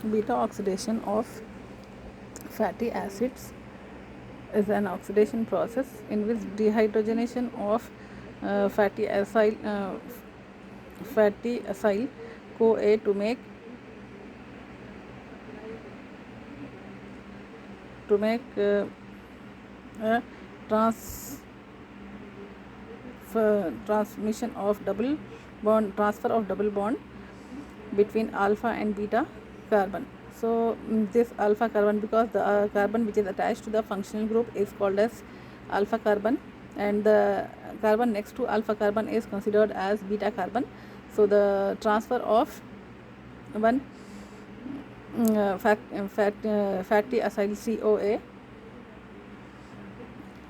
Beta oxidation of fatty acids is an oxidation process in which dehydrogenation of fatty acyl CoA to make a trans transmission of double bond transfer of double bond between alpha and beta carbon. So this alpha carbon, because the carbon which is attached to the functional group is called as alpha carbon, and the carbon next to alpha carbon is considered as beta carbon. So the transfer of one fatty acyl CoA,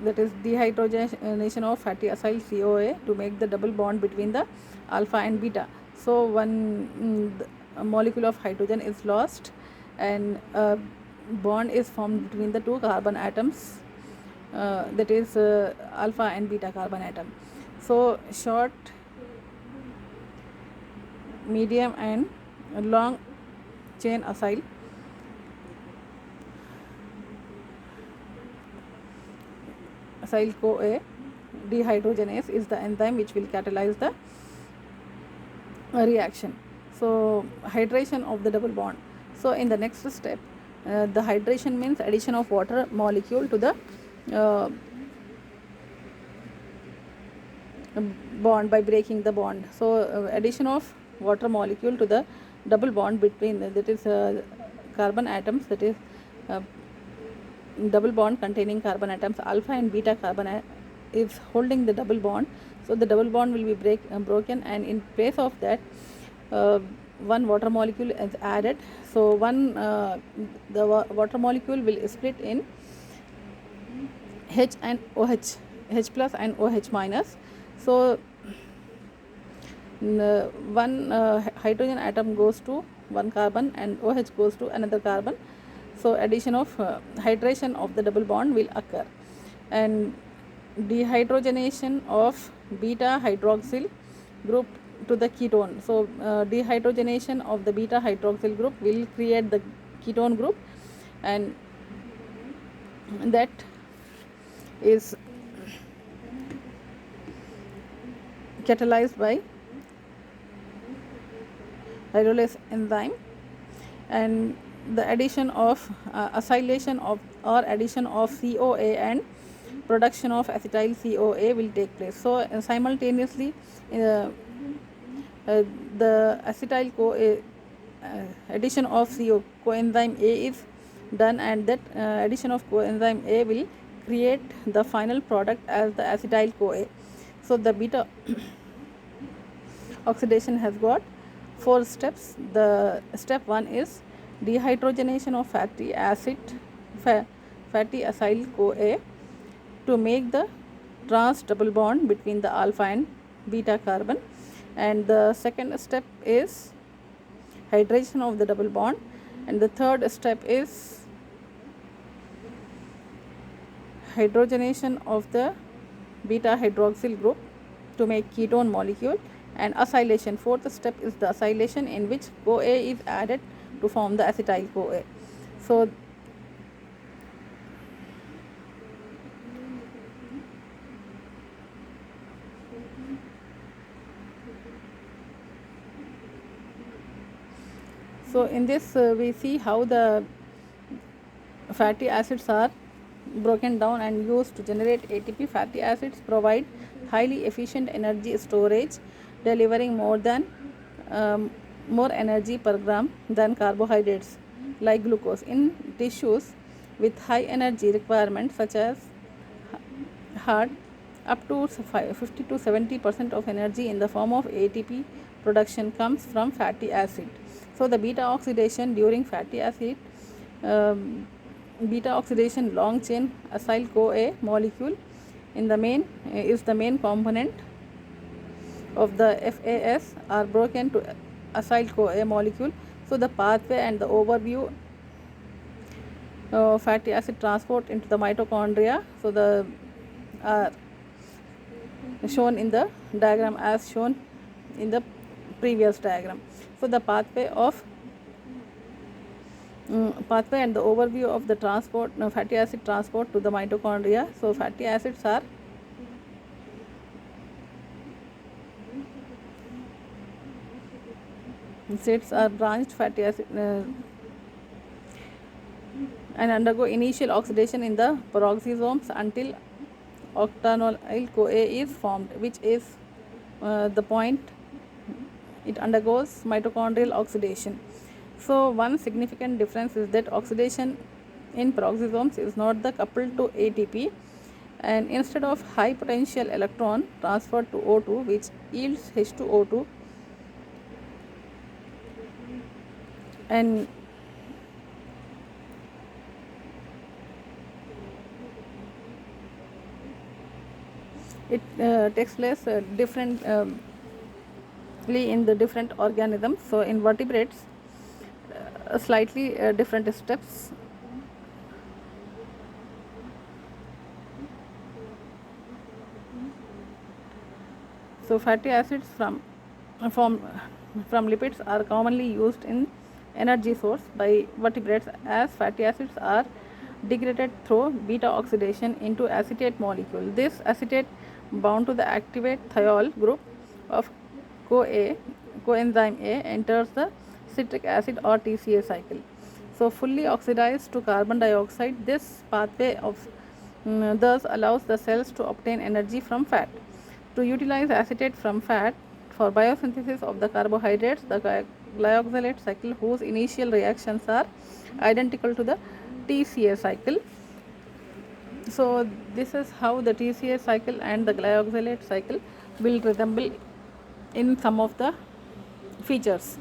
that is dehydrogenation of fatty acyl CoA to make the double bond between the alpha and beta. So a molecule of hydrogen is lost, and a bond is formed between the two carbon atoms, that is alpha and beta carbon atom. So short, medium and long chain acyl CoA dehydrogenase is the enzyme which will catalyze the reaction. So hydration of the double bond. So in the next step, the hydration means addition of water molecule to the bond by breaking the bond. So addition of water molecule to the double bond between that is carbon atoms, that is double bond containing carbon atoms alpha and beta carbon is holding the double bond. So the double bond will be broken, and in place of that one water molecule is added. So the water molecule will split in H and OH, H plus and OH minus. So one hydrogen atom goes to one carbon and OH goes to another carbon. So addition of hydration of the double bond will occur, and dehydrogenation of beta hydroxyl group to the ketone. So dehydrogenation of the beta hydroxyl group will create the ketone group, and that is catalyzed by hydrolase enzyme, and the addition of acylation of or addition of CoA and production of acetyl CoA will take place. So simultaneously the acetyl addition of coenzyme A is done, and that addition of coenzyme A will create the final product as the acetyl CoA. So the beta oxidation has got 4 steps. The step 1 is dehydrogenation of fatty acyl CoA to make the trans double bond between the alpha and beta carbon, and the second step is hydration of the double bond, and the third step is hydrogenation of the beta hydroxyl group to make ketone molecule, and acylation. Fourth step is the acylation, in which CoA is added to form the acetyl CoA. So in this we see how the fatty acids are broken down and used to generate ATP. Fatty acids provide highly efficient energy storage, delivering more energy per gram than carbohydrates like glucose. In tissues with high energy requirements such as heart, up to 50 to 70% of energy in the form of ATP production comes from fatty acid. So the beta oxidation during fatty acid beta oxidation long chain acyl CoA molecule is the main component of the FAS are broken to acyl CoA molecule. So the pathway and the overview fatty acid transport into the mitochondria, so the are shown in the diagram as shown in the previous diagram. So the pathway of pathway and the overview of the transport, fatty acid transport to the mitochondria. So fatty acids are branched fatty acid and undergo initial oxidation in the peroxisomes until octanoyl CoA is formed, which is the point it undergoes mitochondrial oxidation. So one significant difference is that oxidation in peroxisomes is not the coupled to ATP, and instead of high potential electron transferred to O2 which yields H2O2, and it takes place differently in the different organisms. So in vertebrates, slightly different steps. So fatty acids from lipids are commonly used in energy source by vertebrates, as fatty acids are degraded through beta oxidation into acetate molecule. This acetate bound to the activate thiol group of coenzyme A enters the citric acid or TCA cycle. So fully oxidized to carbon dioxide, this pathway of thus allows the cells to obtain energy from fat. To utilize acetate from fat for biosynthesis of the carbohydrates, the glyoxylate cycle, whose initial reactions are identical to the TCA cycle. So this is how the TCA cycle and the glyoxylate cycle will resemble in some of the features.